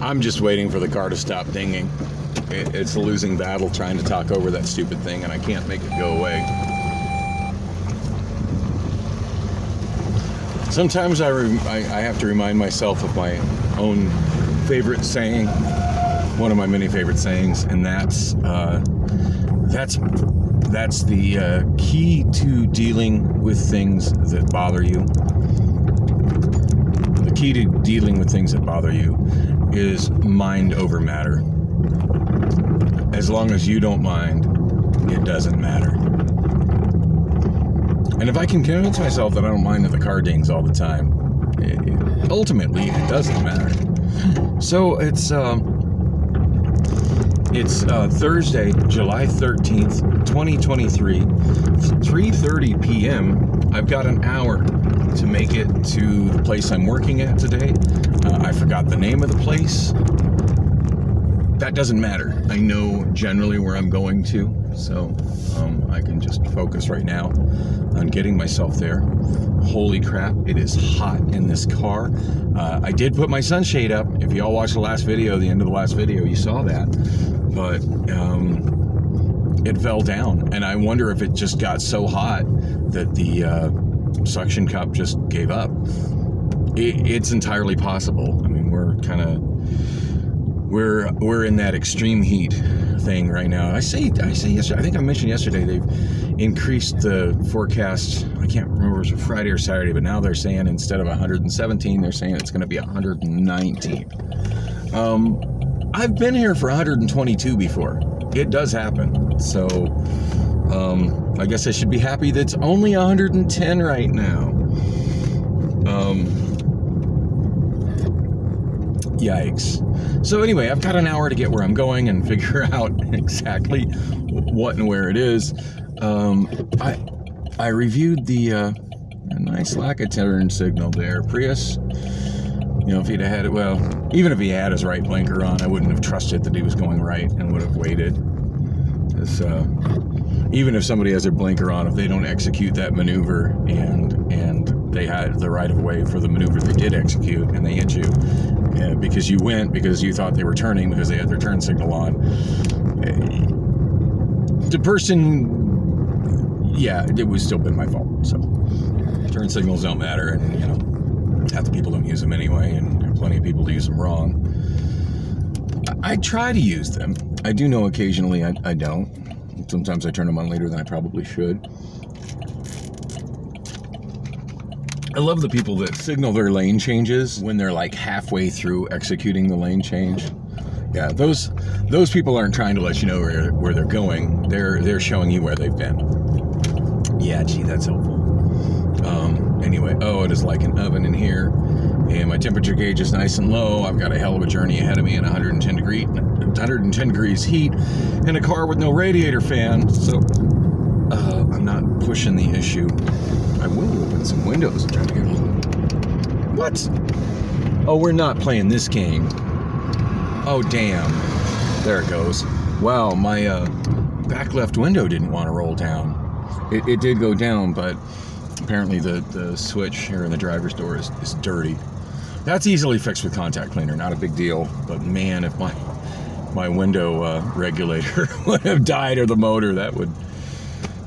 I'm just waiting for the car to stop dinging. It's a losing battle trying to talk over that stupid thing, and I can't make it go away. Sometimes I have to remind myself of my own favorite saying, one of my many favorite sayings, and that's the key to dealing with things that bother you. The key to dealing with things that bother you is mind over matter. As long as you don't mind, it doesn't matter. And if I can convince myself that I don't mind that the car dings all the time, ultimately it doesn't matter. So it's Thursday, July 13th, 2023, 3:30 p.m. I've got an hour to make it to the place I'm working at today. I forgot the name of the place. That doesn't matter. I know generally where I'm going to, so I can just focus right now on getting myself there. Holy crap, it is hot in this car. I did put my sunshade up. If you all watched the last video, the end of the last video, you saw that. But it fell down, and I wonder if it just got so hot that the suction cup just gave up. It's entirely possible. I mean, we're in that extreme heat thing right now. I say yesterday, I think I mentioned yesterday, they've increased the forecast. I can't remember if it was Friday or Saturday, but now they're saying instead of 117, they're saying it's going to be 119. I've been here for 122 before. It does happen. So I guess I should be happy that it's only 110 right now. Yikes. So anyway, I've got an hour to get where I'm going and figure out exactly what and where it is. I reviewed the nice lack of turn signal there. Prius, you know, if he'd have had it, well, even if he had his right blinker on, I wouldn't have trusted that he was going right and would have waited. Even if somebody has their blinker on, if they don't execute that maneuver and they had the right of way for the maneuver they did execute and they hit you because you went because you thought they were turning because they had their turn signal on, the person, yeah, it would still been my fault. So turn signals don't matter, and you know, half the people don't use them anyway, and there are plenty of people who use them wrong. I try to use them. I do know occasionally I don't. Sometimes I turn them on later than I probably should. I love the people that signal their lane changes when they're like halfway through executing the lane change. Yeah, those people aren't trying to let you know where they're going. They're showing you where they've been. Yeah, gee, that's helpful. Anyway, it is like an oven in here, and my temperature gauge is nice and low. I've got a hell of a journey ahead of me in 110 degrees heat in a car with no radiator fan, so I'm not pushing the issue. I will open some windows and try to get a little... What? Oh, we're not playing this game. Oh, damn. There it goes. Wow, my back left window didn't want to roll down. It did go down, but apparently the switch here in the driver's door is dirty. That's easily fixed with contact cleaner, not a big deal. But man, if my window regulator would have died, or the motor, that would...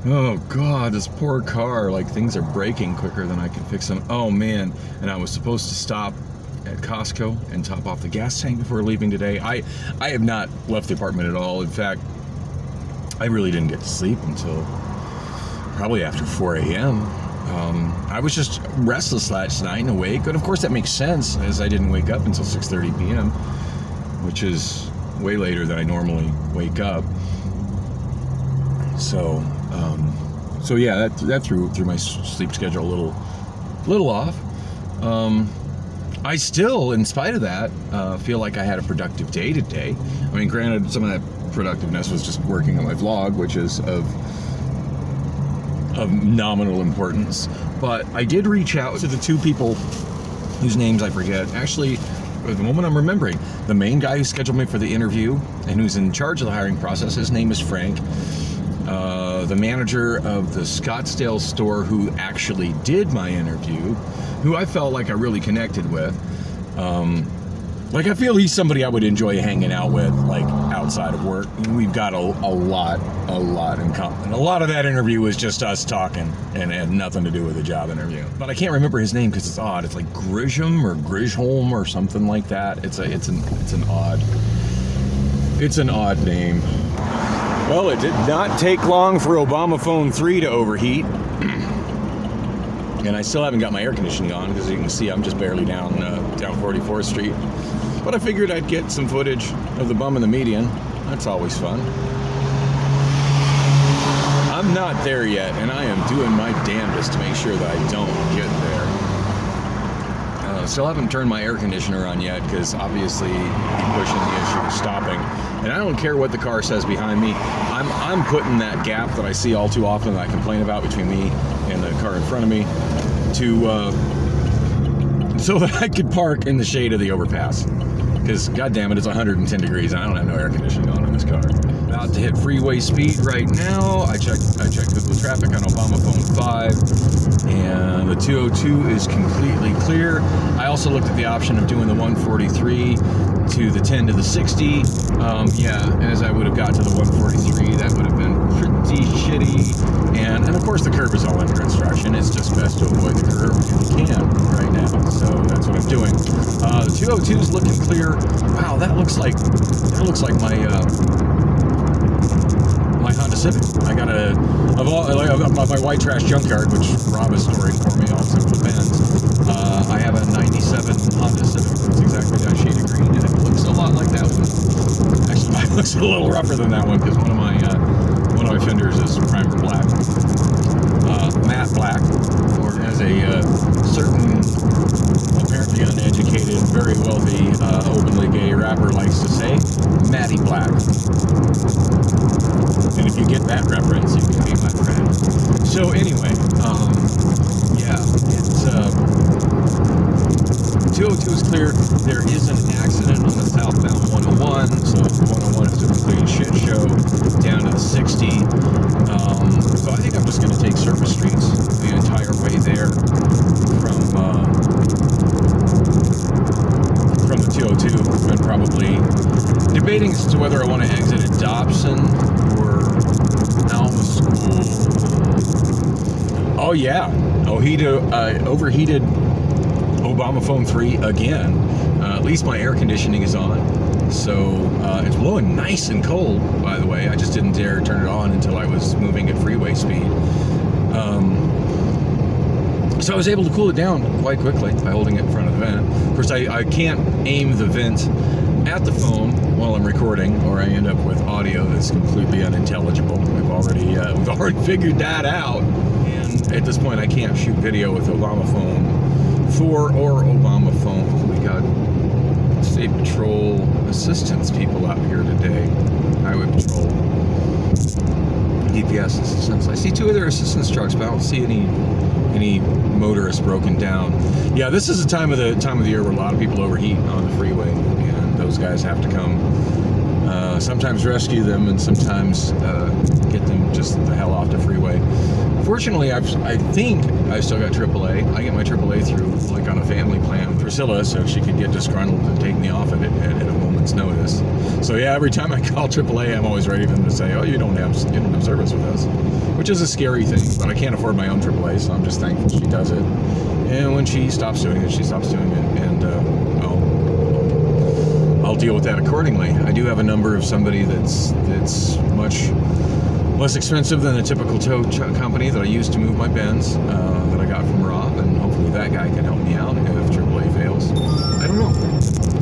Oh God, this poor car, like things are breaking quicker than I can fix them. Oh man, and I was supposed to stop at Costco and top off the gas tank before leaving today. I have not left the apartment at all. In fact, I really didn't get to sleep until probably after 4 a.m. I was just restless last night and awake, but of course that makes sense as I didn't wake up until 6:30 p.m., which is way later than I normally wake up. So yeah, that threw my sleep schedule a little off. I still, in spite of that, feel like I had a productive day today. I mean, granted, some of that productiveness was just working on my vlog, which is of nominal importance. But I did reach out to the two people whose names I forget. Actually, at the moment I'm remembering, the main guy who scheduled me for the interview and who's in charge of the hiring process, his name is Frank. The manager of the Scottsdale store who actually did my interview, who I felt like I really connected with, Like, I feel he's somebody I would enjoy hanging out with, like, outside of work. We've got a lot in common. A lot of that interview was just us talking and had nothing to do with the job interview. But I can't remember his name because it's odd. It's like Grisham or Grishholm or something like that. It's an odd name. Well, it did not take long for Obamaphone 3 to overheat. And I still haven't got my air conditioning on because, as you can see, I'm just barely down 44th Street. But I figured I'd get some footage of the bum in the median. That's always fun. I'm not there yet, and I am doing my damnedest to make sure that I don't get there. Still haven't turned my air conditioner on yet because obviously I'm pushing the issue of stopping. And I don't care what the car says behind me. I'm putting that gap that I see all too often that I complain about between me and the car in front of me to so that I could park in the shade of the overpass. Because, goddammit, it's 110 degrees and I don't have no air conditioning on in this car. About to hit freeway speed right now. I checked Google traffic on Obamaphone 5, and the 202 is completely clear. I also looked at the option of doing the 143 to the 10 to the 60. As I would have got to the 143, that would have been pretty shitty. And of course, the curb is all under construction. It's just best to avoid the curb if you can right now. So that's what I'm doing. The 202 is looking clear. Wow, that looks like my Honda Civic. I got my white trash junkyard, which Rob is storing for me, also with the Benz. I have a '97 Honda Civic. It's exactly that shade of green, and it looks a lot like that one. Actually, it looks a little rougher than that one because one of my fenders is primer black, matte black, or as a certain apparently uneducated, very wealthy, openly gay rapper likes to say, Matty Black. And if you get that reference, you can be my friend. So anyway, it's 202 is clear. There is an accident on the southbound 101, so the 101 is a complete shit show down to the 60. So I think I'm just going to take surface streets the entire way there from the 202, and probably debating as to whether I want to exit at Dobson or Alma School. Oh yeah, overheated Obamaphone 3 again. At least my air conditioning is on, so it's blowing nice and cold, by the way. I just didn't dare turn it on until I was moving at freeway speed. So I was able to cool it down quite quickly by holding it in front of the vent. Of course, I can't aim the vent at the phone while I'm recording, or I end up with audio that's completely unintelligible. We've already figured that out. And at this point, I can't shoot video with Obamaphone 4 or Obamaphone. We got State Patrol assistance people out here today. Highway Patrol, DPS assistance. I see 2 of their assistance trucks, but I don't see any motorists broken down. Yeah, this is the time of the year where a lot of people overheat on the freeway, and those guys have to come sometimes rescue them and sometimes get them just the hell off the freeway. Fortunately, I think I still got AAA. I get my AAA through like on a family plan with Priscilla, so she could get disgruntled and take me off at a moment's notice. So yeah, every time I call AAA, I'm always ready for them to say, "Oh, you don't have service with us," which is a scary thing. But I can't afford my own AAA, so I'm just thankful she does it. And when she stops doing it, she stops doing it, and I'll deal with that accordingly. I do have a number of somebody that's much less expensive than a typical tow company that I use to move my Benz that I got from Rob, and hopefully that guy can help me out if AAA fails. I don't know.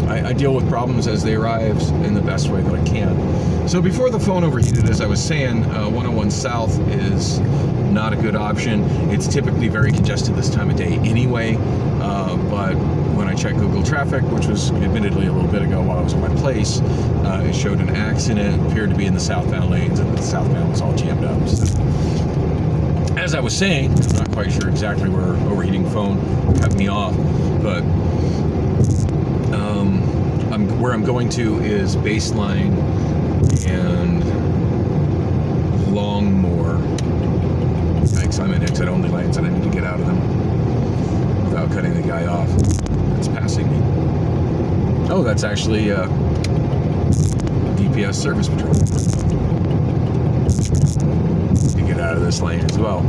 I deal with problems as they arrive in the best way that I can. So before the phone overheated, as I was saying, 101 South is not a good option. It's typically very congested this time of day anyway, but when I checked Google traffic, which was admittedly a little bit ago while I was at my place, it showed an accident. It appeared to be in the southbound lanes, and the southbound was all jammed up. So, as I was saying, I'm not quite sure exactly where overheating phone cut me off, but where I'm going to is Baseline and Longmore. Yikes, I'm in exit-only lanes and I need to get out of them without cutting the guy off. It's passing me. Oh, that's actually DPS service patrol. You get out of this lane as well.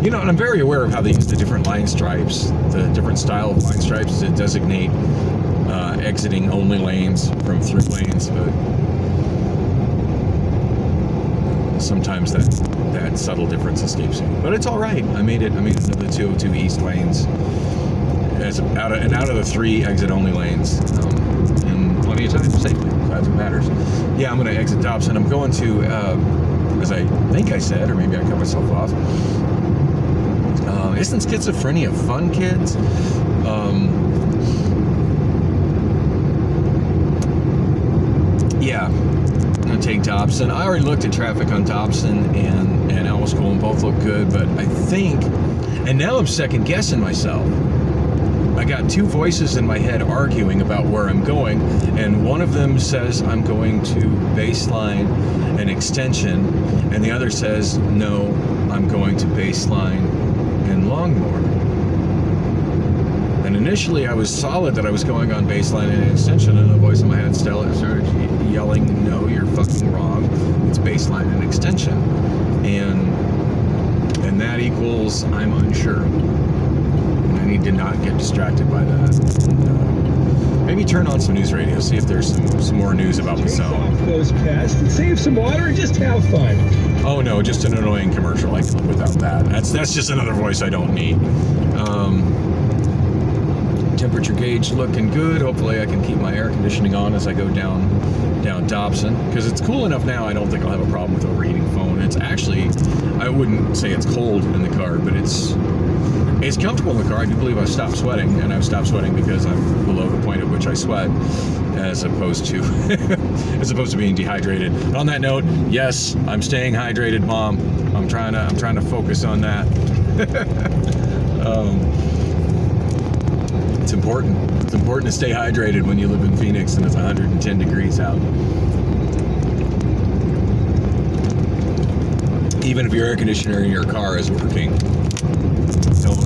You know, and I'm very aware of how they use the different line stripes, the different style of line stripes to designate exiting only lanes from through lanes, but sometimes that subtle difference escapes me. But it's all right. I made it into the 202 East lanes out of the 3 exit only lanes in plenty of time safely. That's what matters. Yeah, I'm going to exit Dobson. I'm going to, as I think I said, or maybe I cut myself off. Isn't schizophrenia fun, kids? Yeah, I'm going to take Dobson. I already looked at traffic on Dobson and Elm School, and both look good, but I think, and now I'm second guessing myself. I got 2 voices in my head arguing about where I'm going, and one of them says I'm going to baseline an extension, and the other says, no, I'm going to baseline and Longmore. And initially I was solid that I was going on baseline and extension, and the voice in my head started yelling, no, you're fucking wrong. It's baseline and extension. And that equals I'm unsure. And I need to not get distracted by that. Maybe turn on some news radio, see if there's some more news about the zone. Off those pests and save some water and just have fun. Oh no, just an annoying commercial. I can live without that. That's just another voice I don't need. Temperature gauge looking good. Hopefully I can keep my air conditioning on as I go down Dobson, because it's cool enough now. I don't think I'll have a problem with overheating phone. It's actually, I wouldn't say it's cold in the car, but it's comfortable in the car. I do believe I've stopped sweating, and I've stopped sweating because I'm below the point at which I sweat, as opposed to being dehydrated. And on that note, yes, I'm staying hydrated, Mom. I'm trying to focus on that. It's important. It's important to stay hydrated when you live in Phoenix and it's 110 degrees out. Even if your air conditioner in your car is working,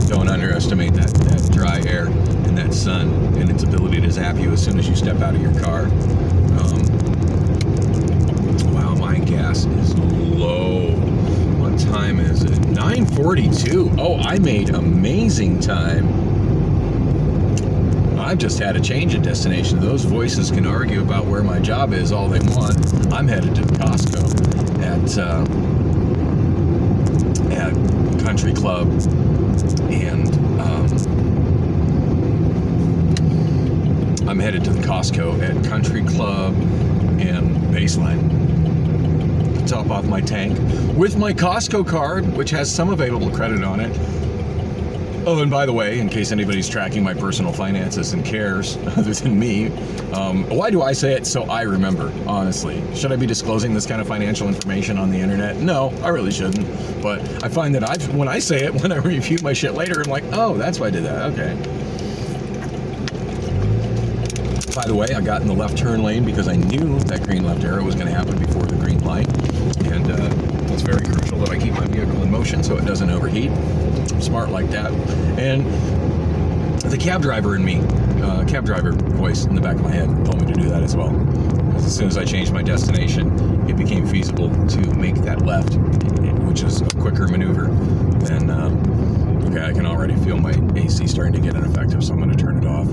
don't underestimate that dry air and that sun and its ability to zap you as soon as you step out of your car. Wow, my gas is low. What time is it? 9:42. Oh, I made amazing time. I've just had a change in destination. Those voices can argue about where my job is all they want. I'm headed to Costco at Country Club, and I'm headed to the Costco at Country Club and Baseline to top off my tank with my Costco card, which has some available credit on it. Oh, and by the way, in case anybody's tracking my personal finances and cares, other than me, why do I say it? So I remember, honestly. Should I be disclosing this kind of financial information on the internet? No, I really shouldn't. But I find that when I say it, when I review my shit later, I'm like, oh, that's why I did that. Okay. By the way, I got in the left turn lane because I knew that green left arrow was going to happen before the green light. And it's very crucial that I keep my vehicle in motion so it doesn't overheat. I'm smart like that. And the cab driver in me, cab driver voice in the back of my head told me to do that as well. As soon as I changed my destination, it became feasible to make that left, which is a quicker maneuver than, okay, I can already feel my AC starting to get ineffective, so I'm going to turn it off.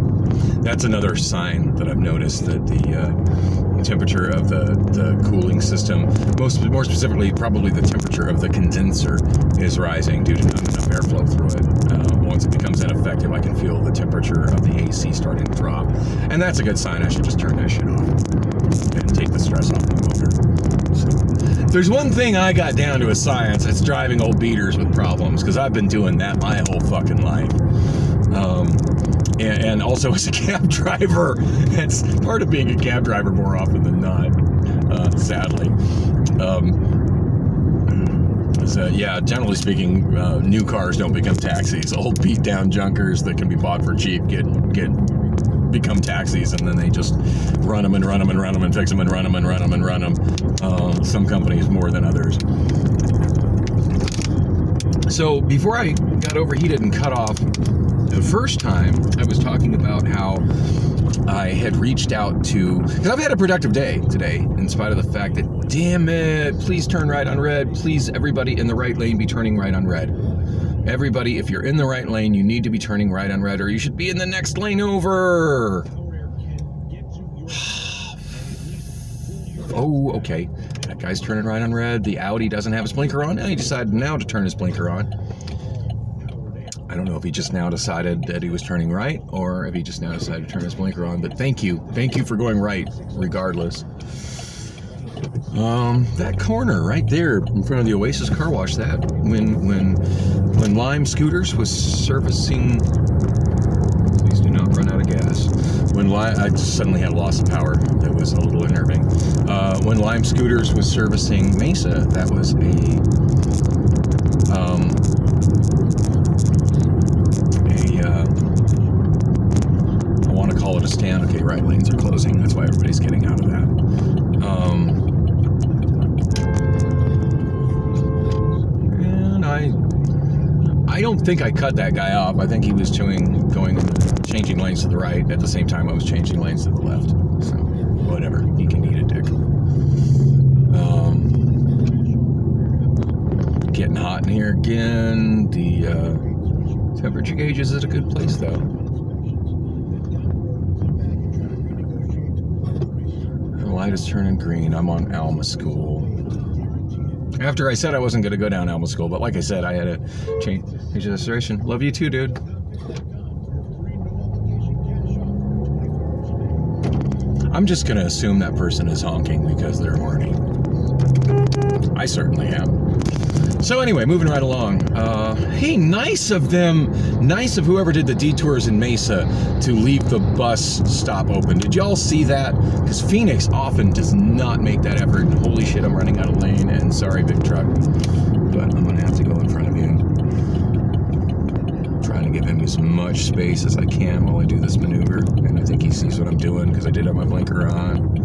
That's another sign that I've noticed that the temperature of the cooling system, more specifically probably the temperature of the condenser, is rising due to not enough airflow through it. Once it becomes ineffective, I can feel the temperature of the AC starting to drop. And that's a good sign. I should just turn that shit off and take the stress off the motor. So, if there's one thing I got down to a science, it's driving old beaters with problems, because I've been doing that my whole fucking life. And also as a cab driver, it's part of being a cab driver more often than not, sadly. So yeah, generally speaking, new cars don't become taxis. Old beat down junkers that can be bought for cheap become taxis, and then they just run them and run them and run them and fix them and run them and run them and run them. Some companies more than others. So before I got overheated and cut off the first time, I was talking about how I had reached out to, because I've had a productive day today, in spite of the fact that, damn it, please turn right on red. Please, everybody in the right lane, be turning right on red. Everybody, if you're in the right lane, you need to be turning right on red, or you should be in the next lane over. Oh, okay. That guy's turning right on red. The Audi doesn't have his blinker on, and he decided now to turn his blinker on. I don't know if he just now decided that he was turning right, or if he just now decided to turn his blinker on, but thank you for going right, regardless. That corner right there in front of the Oasis car wash, that when Lime Scooters was servicing, please do not run out of gas. I suddenly had a loss of power that was a little unnerving. When Lime Scooters was servicing Mesa, that was I want to call it a stand. Okay, right lanes are closing. That's why everybody's getting out of that. And I don't think I cut that guy off. I think he was changing lanes to the right at the same time I was changing lanes to the left. So, whatever. He can eat a dick. Getting hot in here again. The temperature gauge is at a good place, though. The light is turning green. I'm on Alma School. After I said I wasn't going to go down Alma School, but like I said, I had to change the destination. Love you too, dude. I'm just going to assume that person is honking because they're horny. I certainly am. So anyway, moving right along. Hey, nice of them. Nice of whoever did the detours in Mesa to leave the bus stop open. Did y'all see that? Because Phoenix often does not make that effort. And holy shit, I'm running out of lane. And sorry, big truck. But I'm going to have to go in front of you. I'm trying to give him as much space as I can while I do this maneuver. And I think he sees what I'm doing because I did have my blinker on.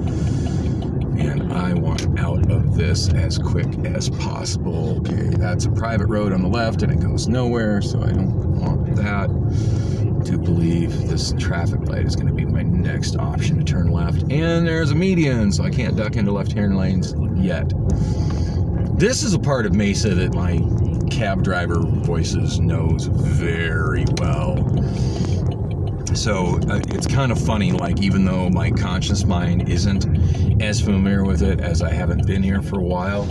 And I want out of this as quick as possible. Okay, that's a private road on the left and it goes nowhere, so I don't want that. I do believe this traffic light is going to be my next option to turn left. And there's a median, so I can't duck into left-hand lanes yet. This is a part of Mesa that my cab driver voices knows very well. So it's kind of funny, like even though my conscious mind isn't as familiar with it as I haven't been here for a while,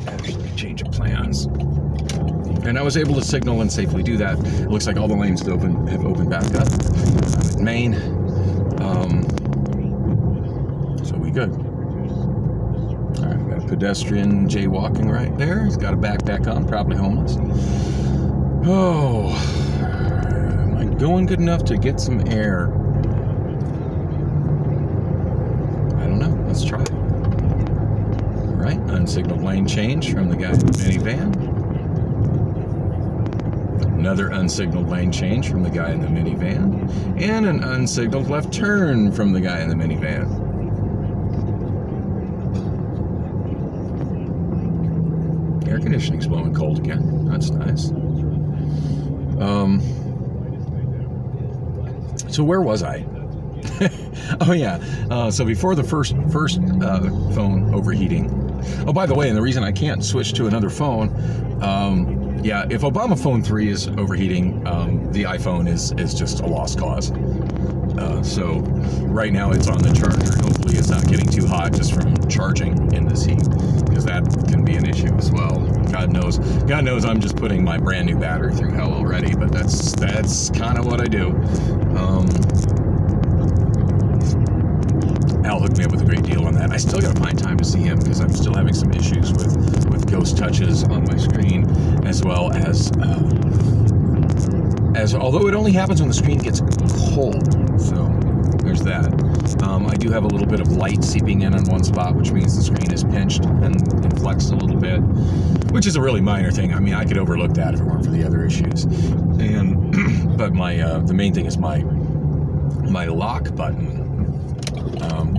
actually change of plans. And I was able to signal and safely do that. It looks like all the lanes have opened back up. I'm at Maine. So we good. All right, got a pedestrian jaywalking right there. He's got a backpack on, probably homeless. Oh, am I going good enough to get some air? I don't know. Let's try it. All right, unsignaled lane change from the guy in the minivan. Another unsignaled lane change from the guy in the minivan. And an unsignaled left turn from the guy in the minivan. Air conditioning's blowing cold again. That's nice. So where was I? Oh yeah. So before the first phone overheating. Oh, by the way, and the reason I can't switch to another phone, yeah, if Obamaphone 3 is overheating, the iPhone is just a lost cause. So right now it's on the charger. Hopefully it's not getting too hot just from charging in this heat, because that can be an issue as well. God knows I'm just putting my brand new battery through hell already, but that's kind of what I do. Al hooked me up with a great deal on that. I still got to find time to see him because I'm still having some issues with ghost touches on my screen, as well as although it only happens when the screen gets cold. So there's that. I do have a little bit of light seeping in on one spot, which means the screen is pinched and flexed a little bit, which is a really minor thing. I mean, I could overlook that if it weren't for the other issues. And but the main thing is my lock button.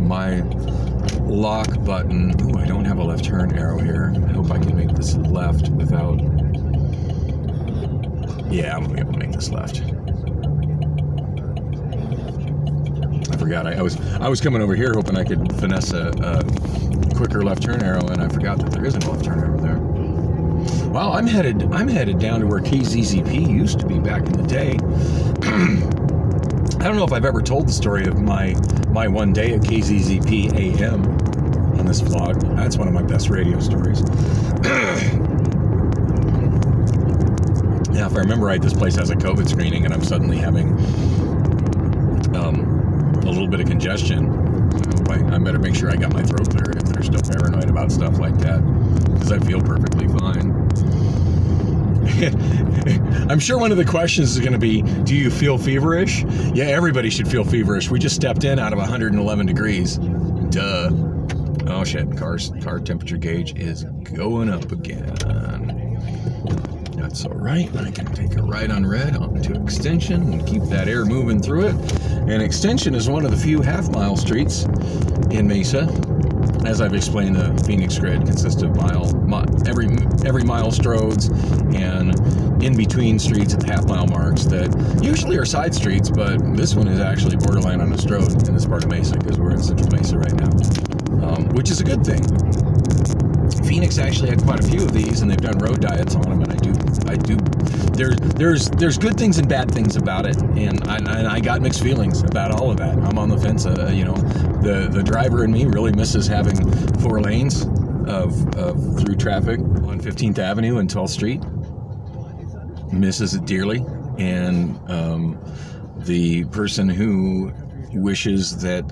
My lock button. Ooh, I don't have a left turn arrow here. I hope I can make this left without... Yeah, I'm gonna be able to make this left. I forgot. I was coming over here hoping I could finesse a quicker left turn arrow, and I forgot that there isn't a left turn arrow there. Well, I'm headed down to where KZZP used to be back in the day. I don't know if I've ever told the story of my one day at KZZP AM on this vlog. That's one of my best radio stories. Now, if I remember right, this place has a COVID screening, and I'm suddenly having a little bit of congestion. I better make sure I got my throat cleared if they're still paranoid about stuff like that, because I feel perfectly fine. I'm sure one of the questions is going to be, do you feel feverish? Yeah, everybody should feel feverish. We just stepped in out of 111 degrees. Duh. Oh shit, car temperature gauge is going up again. That's all right. I can take a right on red onto extension and keep that air moving through it. And extension is one of the few half-mile streets in Mesa. As I've explained, the Phoenix grid consists of every mile stroads and in-between streets at the half-mile marks that usually are side streets, but this one is actually borderline on a stroad in this part of Mesa because we're in Central Mesa right now, which is a good thing. Phoenix actually had quite a few of these, and they've done road diets on them, and I do. There's good things and bad things about it, and I got mixed feelings about all of that. I'm on the fence. The driver in me really misses having 4 lanes of through traffic on 15th Avenue and 12th Street. Misses it dearly, and the person who wishes that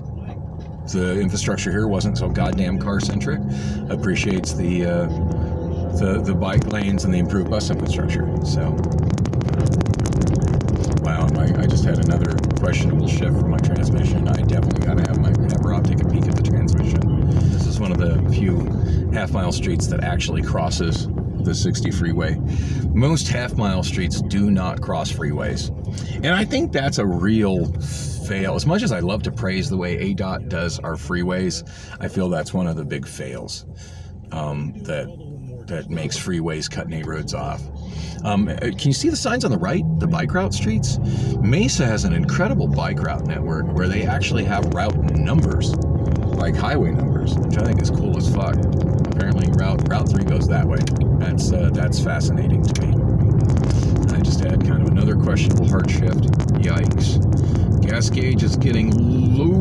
the infrastructure here wasn't so goddamn car-centric appreciates the bike lanes and the improved bus infrastructure. So, wow, I just had another questionable shift for my transmission. I definitely got to have Rob take a peek at the transmission. This is one of the few half-mile streets that actually crosses the 60 freeway. Most half-mile streets do not cross freeways, and I think that's a real fail. As much as I love to praise the way ADOT does our freeways, I feel that's one of the big fails that makes freeways cut neighborhoods off. Can you see the signs on the right, the bike route streets? Mesa has an incredible bike route network where they actually have route numbers, like highway numbers, which I think is cool as fuck. Apparently Route 3 goes that way. That's fascinating to me. I just had kind of another questionable hard shift. Yikes. Gas gauge is getting low,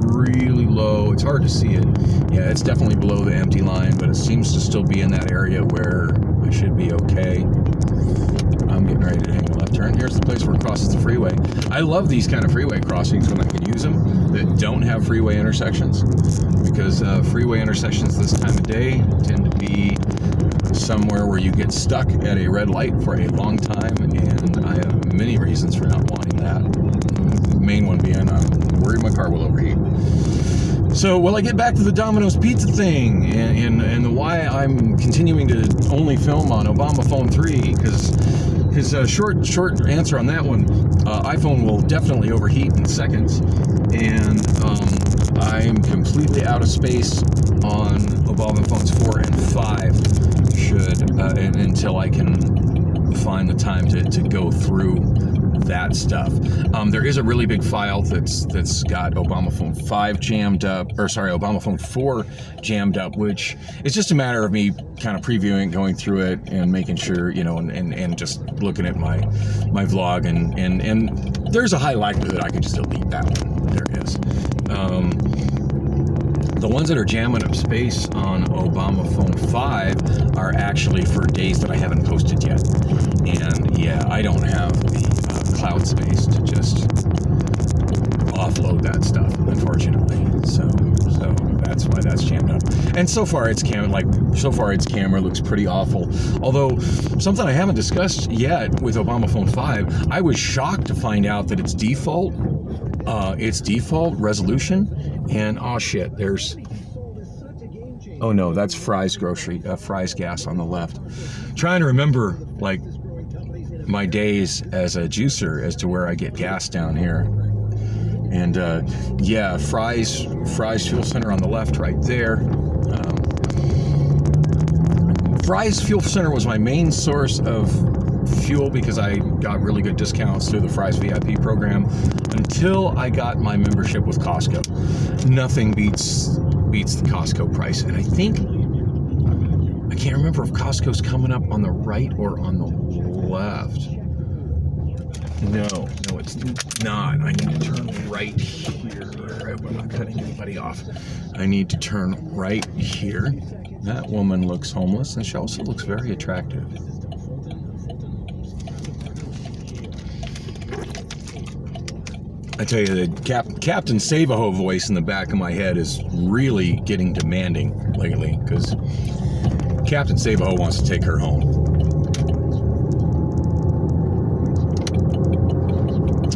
really low. It's hard to see it. Yeah, it's definitely below the empty line, but it seems to still be in that area where I should be okay. I'm getting ready to hang a left turn. Here's the place where it crosses the freeway. I love these kind of freeway crossings when I can use them that don't have freeway intersections, because freeway intersections this time of day tend to be somewhere where you get stuck at a red light for a long time, and I have many reasons for not wanting that. The main one being I'm worried my car will overheat. So, will I get back to the Domino's Pizza thing and why I'm continuing to only film on Obamaphone 3? Because short answer on that one, iPhone will definitely overheat in seconds, and I'm completely out of space on Obamaphones 4 and 5 until I can find the time to go through that stuff. There is a really big file that's got Obamaphone 5 jammed up, or sorry, Obamaphone 4 jammed up, which is just a matter of me kind of previewing, going through it, and making sure, and just looking at my vlog, and there's a high likelihood I can just delete that one. There is. The ones that are jamming up space on Obamaphone 5 are actually for days that I haven't posted yet. And yeah, I don't have the cloud space to just offload that stuff, unfortunately. So that's why that's jammed up. And so far its camera looks pretty awful. Although something I haven't discussed yet with Obamaphone 5, I was shocked to find out that its default resolution, and oh shit, oh no, that's Fry's gas on the left. Trying to remember like my days as a juicer as to where I get gas down here. And yeah, Fry's Fuel Center on the left right there. Fry's Fuel Center was my main source of fuel because I got really good discounts through the Fry's VIP program until I got my membership with Costco. Nothing beats the Costco price. And I can't remember if Costco's coming up on the right or on the left. No, it's not. I need to turn right here. I'm not cutting anybody off. I need to turn right here. That woman looks homeless, and she also looks very attractive. I tell you, the Captain Save-A-Ho voice in the back of my head is really getting demanding lately, because Captain Save-A-Ho wants to take her home.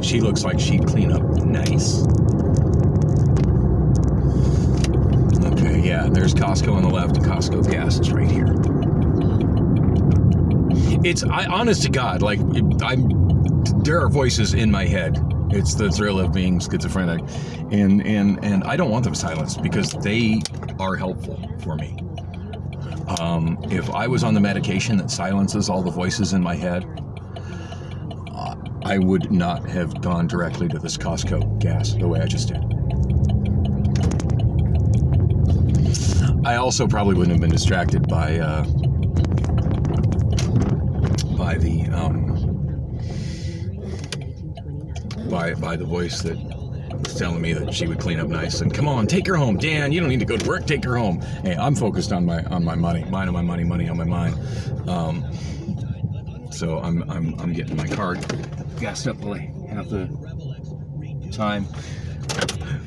She looks like she'd clean up nice. Okay, yeah, there's Costco on the left and Costco gas is right here. Honest to God, like, there are voices in my head. It's the thrill of being schizophrenic. And I don't want them silenced because they are helpful for me. If I was on the medication that silences all the voices in my head, I would not have gone directly to this Costco gas the way I just did. I also probably wouldn't have been distracted by the voice that was telling me that she would clean up nice and come on, take her home, Dan. You don't need to go to work. Take her home. Hey, I'm focused on my money, money on my mind. So I'm getting my car gassed up like half the time.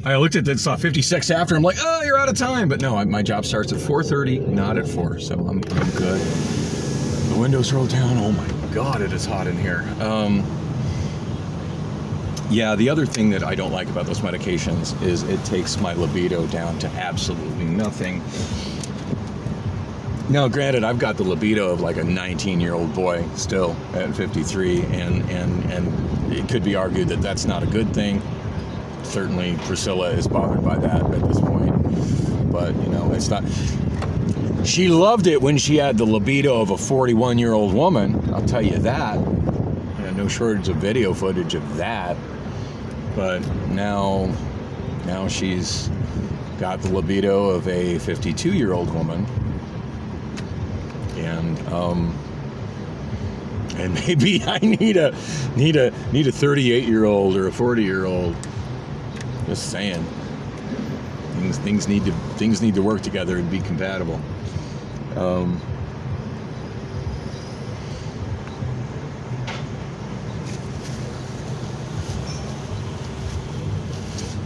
I looked at that, saw 56 after. I'm like, oh, you're out of time. But no, my job starts at 4:30, not at 4. So I'm good. The windows roll down. Oh my God, it is hot in here. Yeah, the other thing that I don't like about those medications is it takes my libido down to absolutely nothing. Now, granted, I've got the libido of like a 19-year-old boy still at 53, and it could be argued that that's not a good thing. Certainly, Priscilla is bothered by that at this point, but you know, it's not. She loved it when she had the libido of a 41-year-old woman. I'll tell you that. No shortage of video footage of that. But now she's got the libido of a 52-year-old woman. And maybe I need a 38-year-old or a 40-year-old. Just saying. Things need to work together and be compatible.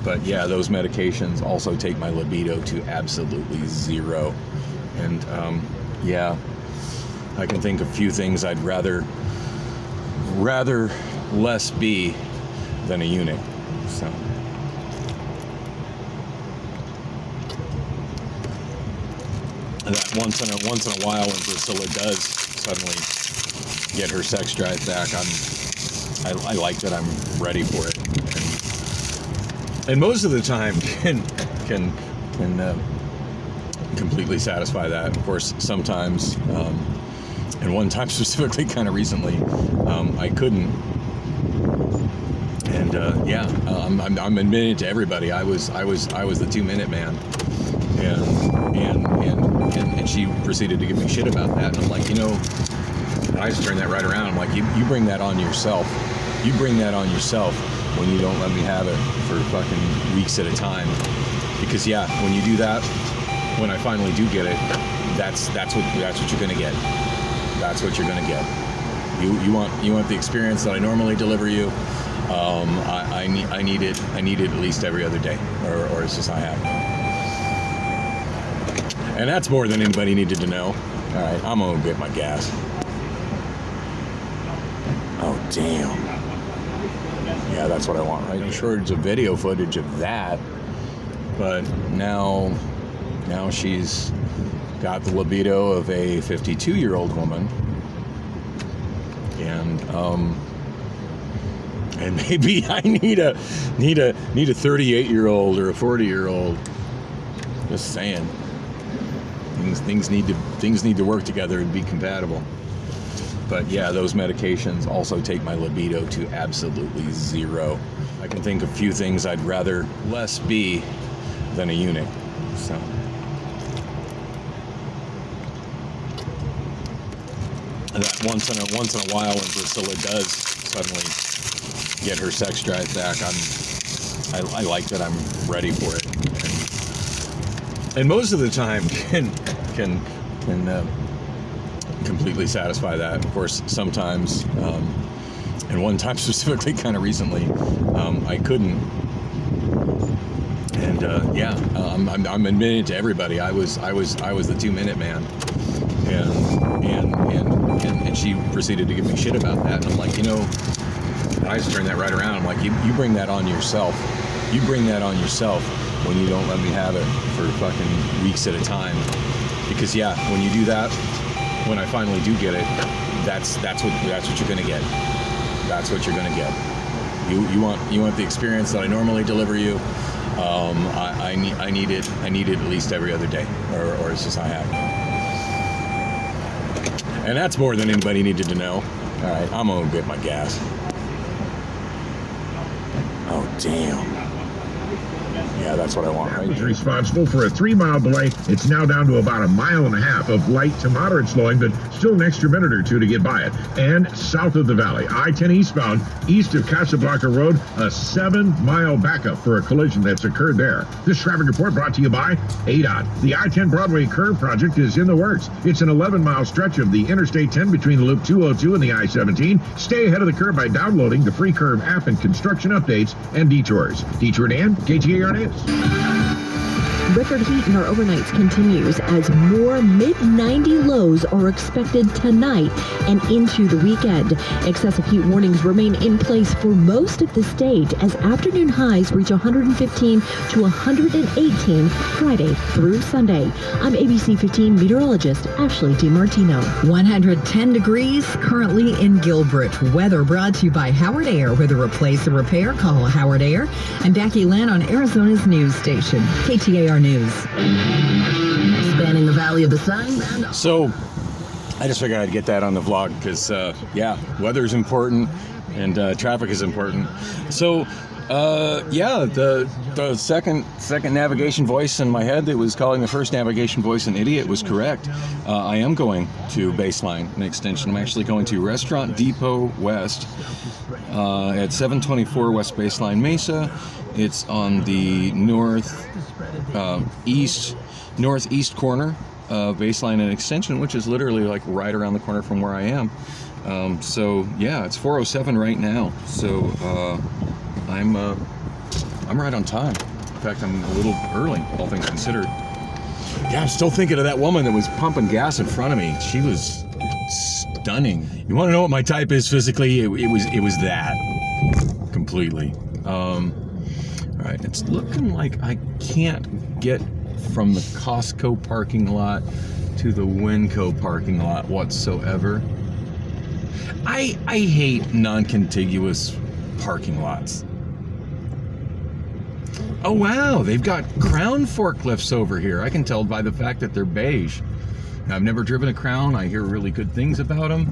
But yeah, those medications also take my libido to absolutely zero. And yeah, I can think of a few things I'd rather less be than a eunuch. So that once in a while, when Priscilla does suddenly get her sex drive back, I like that I'm ready for it. And most of the time can completely satisfy that. Of course, sometimes, and one time specifically, kind of recently, I couldn't. And yeah, I'm admitting to everybody, I was the 2-minute man, and she proceeded to give me shit about that. And I'm like, you know, I just turned that right around. I'm like, you bring that on yourself. You bring that on yourself when you don't let me have it for fucking weeks at a time. Because yeah, when you do that, when I finally do get it, that's what you're gonna get. That's what you're gonna get. You want the experience that I normally deliver you. I need it at least every other day, or it's just I have. And that's more than anybody needed to know. All right, I'm gonna get my gas. Oh damn. Yeah, that's what I want, right? No shortage of video footage of that. But now she's got the libido of a 52-year-old woman. And maybe I need a 38-year-old or a 40-year-old. Just saying. Things need to work together and be compatible. But yeah, those medications also take my libido to absolutely zero. I can think of few things I'd rather less be than a eunuch. So that once in a while when Priscilla does suddenly get her sex drive back, I like that I'm ready for it, and most of the time can completely satisfy that. Of course, sometimes, and one time specifically, kind of recently, I couldn't. And I'm admitting to everybody, I was the 2-minute man, and she proceeded to give me shit about that. And I'm like, I just turned that right around. I'm like, you bring that on yourself. You bring that on yourself when you don't let me have it for fucking weeks at a time. Because when you do that, when I finally do get it, that's what you're gonna get. That's what you're gonna get. You want the experience that I normally deliver you. I need it at least every other day, or it's just I have. And that's more than anybody needed to know. All right, I'm gonna get my gas. Oh damn. Yeah, that's what I want right was responsible for a 3-mile delay. It's now down to about 1.5 miles of light to moderate slowing, but still an extra minute or two to get by it. And south of the valley, I-10 eastbound, east of Casablanca Road, a 7-mile backup for a collision that's occurred there. This traffic report brought to you by ADOT. The I-10 Broadway curve project is in the works. It's an 11-mile stretch of the Interstate 10 between Loop 202 and the I-17. Stay ahead of the curve by downloading the free curve app and construction updates and detours. Detour Dan, KTAR News. Record heat in our overnights continues as more mid-90 lows are expected tonight and into the weekend. Excessive heat warnings remain in place for most of the state as afternoon highs reach 115 to 118 Friday through Sunday. I'm ABC 15 meteorologist Ashley DiMartino. 110 degrees currently in Gilbert. Weather brought to you by Howard Air. With a replace or repair, call Howard Air. And Becky Lynn on Arizona's news station, KTAR News. Spanning the Valley of the Sun. So, I just figured I'd get that on the vlog because, weather's important and traffic is important. So, the second navigation voice in my head that was calling the first navigation voice an idiot was correct. I am going to Baseline, an extension. I'm actually going to Restaurant Depot West at 724 West Baseline Mesa. It's on the northeast corner of Baseline and Extension, which is literally like right around the corner from where I am. It's 4:07 right now. So I'm right on time. In fact, I'm a little early, all things considered. Yeah, I'm still thinking of that woman that was pumping gas in front of me. She was stunning. You want to know what my type is physically? It was that completely. All right, it's looking like I can't get from the Costco parking lot to the Winco parking lot whatsoever. I hate non-contiguous parking lots. Oh wow, they've got Crown forklifts over here. I can tell by the fact that they're beige. Now, I've never driven a Crown. I hear really good things about them.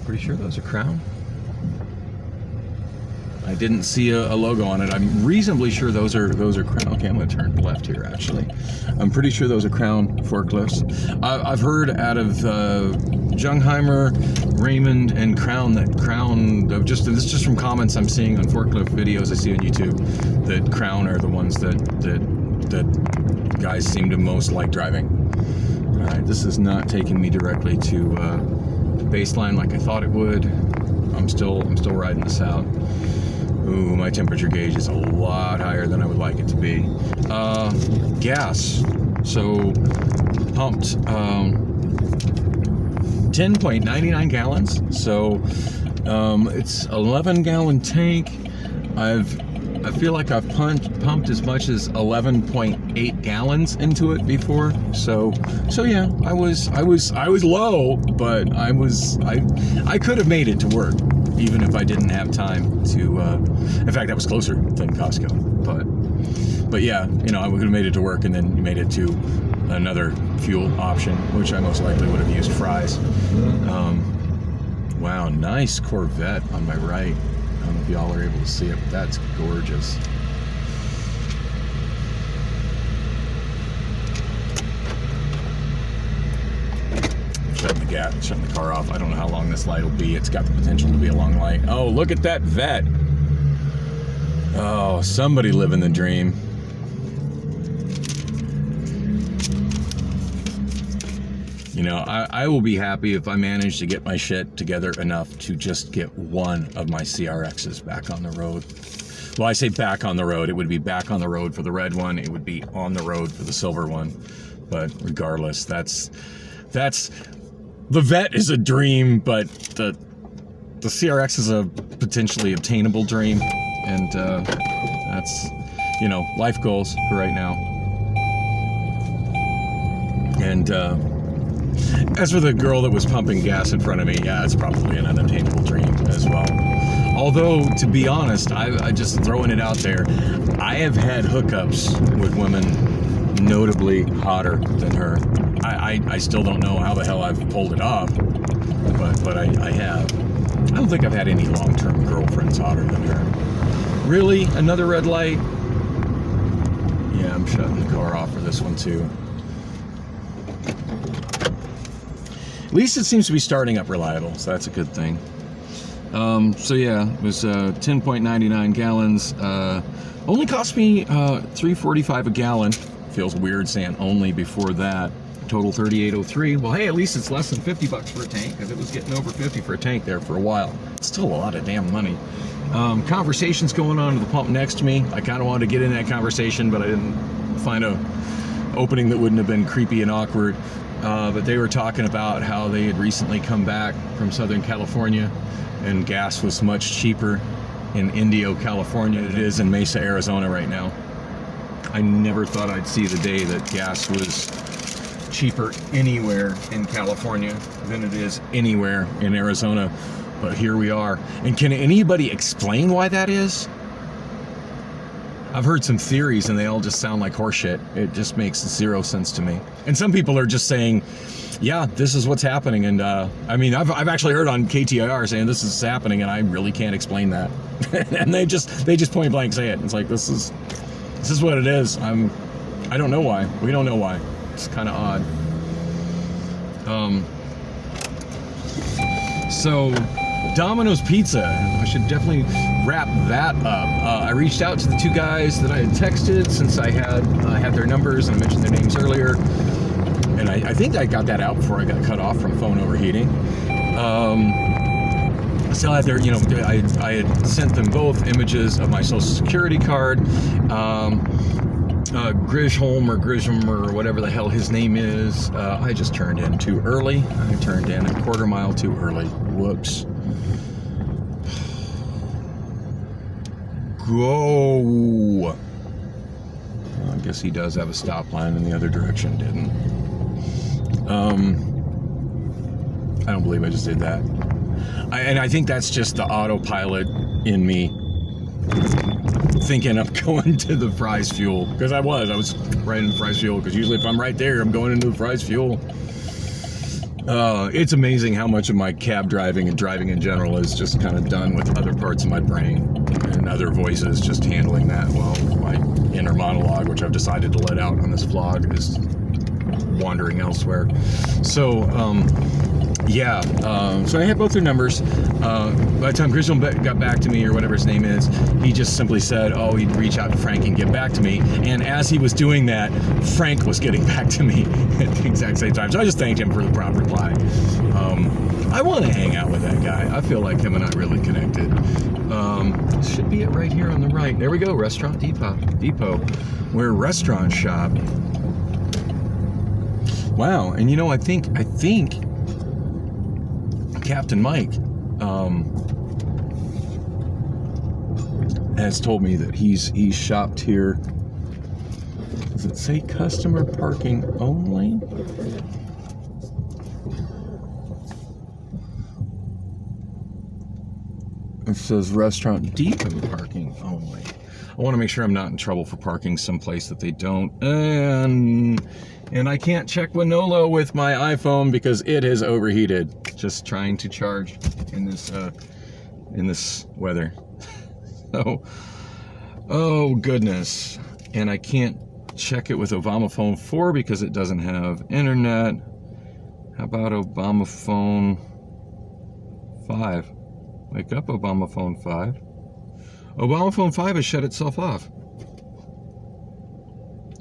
Pretty sure those are Crown. I didn't see a logo on it. I'm reasonably sure those are Crown. Okay, I'm going to turn left here, actually. I'm pretty sure those are Crown forklifts. I've heard out of Jungheimer, Raymond, and Crown that this is just from comments I'm seeing on forklift videos I see on YouTube, that Crown are the ones that guys seem to most like driving. All right, this is not taking me directly to Baseline like I thought it would. I'm still riding this out. Ooh, my temperature gauge is a lot higher than I would like it to be. Gas. So, pumped 10.99 gallons. So, it's 11-gallon tank. I feel like I've pumped as much as 11.8 gallons into it before. So yeah, I was low, but I could have made it to work. even if I didn't have time to. In fact, that was closer than Costco. But yeah, you know, I would have made it to work and then made it to another fuel option, which I most likely would have used fries. Wow, nice Corvette on my right. I don't know if y'all are able to see it, but that's gorgeous. Shutting the car off. I don't know how long this light will be. It's got the potential to be a long light. Oh, look at that vet. Oh, somebody living the dream. You know, I will be happy if I manage to get my shit together enough to just get one of my CRXs back on the road. Well, I say back on the road. It would be back on the road for the red one. It would be on the road for the silver one. But regardless, that's the vet is a dream, but the CRX is a potentially obtainable dream, and that's, you know, life goals for right now. And as for the girl that was pumping gas in front of me, yeah, it's probably an unobtainable dream as well. Although, to be honest, I just throwing it out there, I have had hookups with women notably hotter than her. I still don't know how the hell I've pulled it off, but I have. I don't think I've had any long-term girlfriends hotter than her. Really? Another red light? Yeah, I'm shutting the car off for this one too. At least it seems to be starting up reliable, so that's a good thing. So yeah, it was 10.99 gallons. Only cost me $3.45 a gallon. Feels weird saying only before that. Total $38.03. Well, hey, at least it's less than $50 for a tank, because it was getting over 50 for a tank there for a while. It's still a lot of damn money. Conversations going on at the pump next to me. I kind of wanted to get in that conversation, but I didn't find a opening that wouldn't have been creepy and awkward. But they were talking about how they had recently come back from Southern California, and gas was much cheaper in Indio, California than it is in Mesa, Arizona right now. I never thought I'd see the day that gas was cheaper anywhere in California than it is anywhere in Arizona, but here we are. And can anybody explain why that is? I've heard some theories and they all just sound like horseshit. It just makes zero sense to me. And some people are just saying, yeah, this is what's happening. And I mean, I've actually heard on KTIR saying this is happening, and I really can't explain that. And they just point blank say it. It's like, this is what it is. I don't know why. We don't know why. It's kind of odd. So Domino's Pizza, I should definitely wrap that up. I reached out to the two guys that I had texted, since I had their numbers and I mentioned their names earlier, and I think I got that out before I got cut off from phone overheating. I still had their, you know, I had sent them both images of my social security card. Grisham or whatever the hell his name is. I just turned in too early. I turned in a quarter mile too early. Whoops. Go. I guess he does have a stop line in the other direction, didn't? I don't believe I just did that. And I think that's just the autopilot in me thinking of going to the Fry's fuel, because I was right in the Fry's fuel, because usually if I'm right there, I'm going into the Fry's fuel. It's amazing how much of my cab driving and driving in general is just kind of done with other parts of my brain and other voices just handling that, while my inner monologue, which I've decided to let out on this vlog, is wandering elsewhere. So yeah, so I had both their numbers. By the time Grisham got back to me, or whatever his name is, he just simply said, oh, he'd reach out to Frank and get back to me. And as he was doing that, Frank was getting back to me at the exact same time. So I just thanked him for the prompt reply. I want to hang out with that guy. I feel like him and I really connected. Should be it right here on the right. There we go, Restaurant Depot. We're a restaurant shop. Wow, and you know, I think Captain Mike has told me that he's shopped here. Does it say customer parking only? It says Restaurant Depot parking only. I want to make sure I'm not in trouble for parking someplace that they don't. And I can't check Wonolo with my iPhone because it has overheated. Just trying to charge in this weather. So, oh goodness. And I can't check it with Obamaphone 4 because it doesn't have internet. How about Obamaphone 5? Wake up, Obamaphone 5. Obamaphone 5 has shut itself off.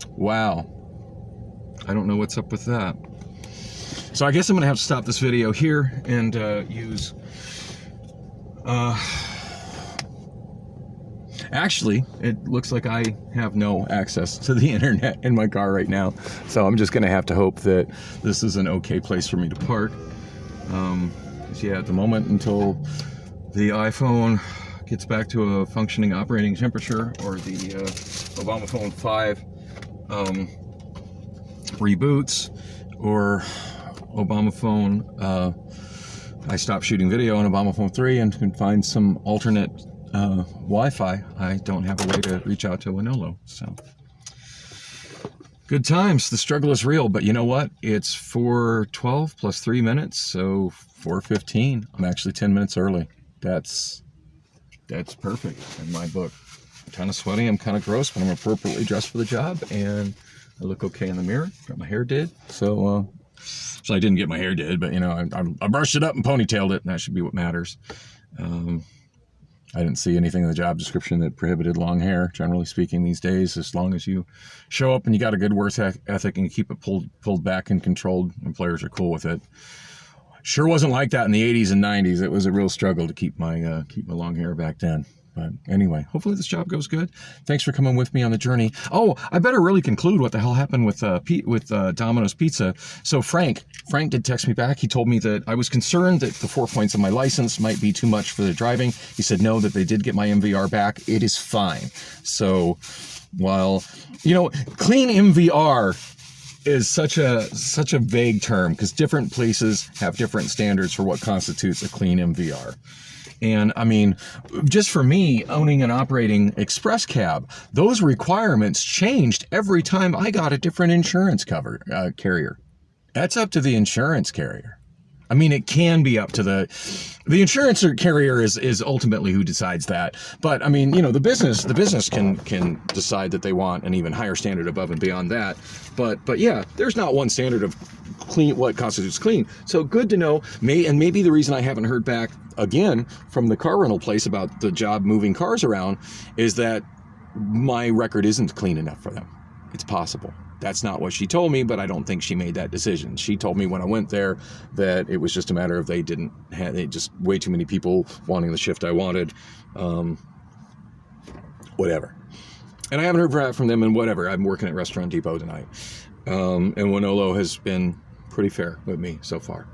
Wow. I don't know what's up with that. So I guess I'm going to have to stop this video here and use... Actually, it looks like I have no access to the internet in my car right now. So I'm just going to have to hope that this is an okay place for me to park. Because yeah, at the moment, until the iPhone gets back to a functioning operating temperature, or the Obamaphone 5 reboots, or Obamaphone, I stop shooting video on Obamaphone 3 and can find some alternate Wi-Fi, I don't have a way to reach out to Wonolo. So good times. The struggle is real, but you know what? It's 4:12 plus 3 minutes, so 4:15. I'm actually 10 minutes early. That's perfect in my book. I'm kind of sweaty, I'm kind of gross, but I'm appropriately dressed for the job, and I look okay in the mirror. Got my hair did, so I didn't get my hair did, but you know, I brushed it up and ponytailed it, and that should be what matters. I didn't see anything in the job description that prohibited long hair, generally speaking, these days. As long as you show up and you got a good work ethic and you keep it pulled back and controlled, employers are cool with it. Sure wasn't like that in the 80s and 90s. It was a real struggle to keep my long hair back then. But anyway, hopefully this job goes good. Thanks for coming with me on the journey. Oh, I better really conclude what the hell happened with Domino's Pizza. So Frank did text me back. He told me that I was concerned that the 4 points of my license might be too much for the driving. He said no, that they did get my MVR back. It is fine. So while, you know, clean MVR is such a vague term because different places have different standards for what constitutes a clean MVR. And I mean, just for me, owning and operating express cab, those requirements changed every time I got a different insurance carrier. That's up to the insurance carrier. I mean, it can be up to the insurance carrier is ultimately who decides that. But I mean, you know, the business can decide that they want an even higher standard above and beyond that. But yeah, there's not one standard of clean, what constitutes clean. So good to know. And maybe the reason I haven't heard back again from the car rental place about the job moving cars around is that my record isn't clean enough for them. It's possible. That's not what she told me, but I don't think she made that decision. She told me when I went there that it was just a matter of they just way too many people wanting the shift I wanted, whatever. And I haven't heard back from them, and whatever. I'm working at Restaurant Depot tonight, and Wonolo has been pretty fair with me so far.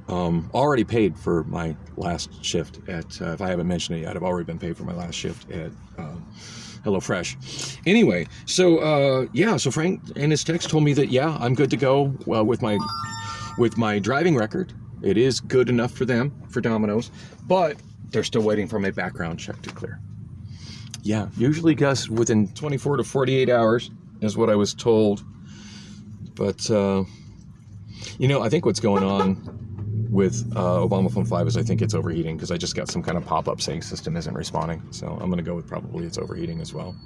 Already paid for my last shift at, if I haven't mentioned it yet, I've already been paid for my last shift at HelloFresh. Anyway, so yeah, so Frank in his text told me that, yeah, I'm good to go with my driving record. It is good enough for them, for Domino's, but they're still waiting for my background check to clear. Yeah, usually guess within 24 to 48 hours is what I was told. But, you know, I think what's going on with Obamaphone 5 is I think it's overheating because I just got some kind of pop-up saying system isn't responding. So I'm going to go with probably it's overheating as well.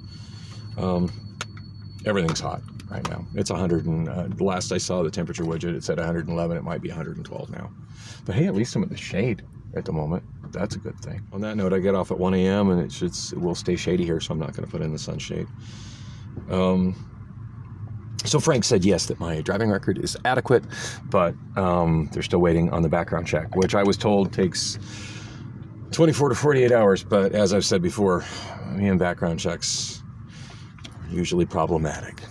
Everything's hot right now. It's 100 and last I saw the temperature widget, it said 111. It might be 112 now. But hey, at least I'm in the shade at the moment. That's a good thing. On that note, I get off at 1 a.m. and it will stay shady here, so I'm not going to put in the sunshade. So Frank said yes, that my driving record is adequate, but they're still waiting on the background check, which I was told takes 24 to 48 hours. But as I've said before, me and background checks are usually problematic.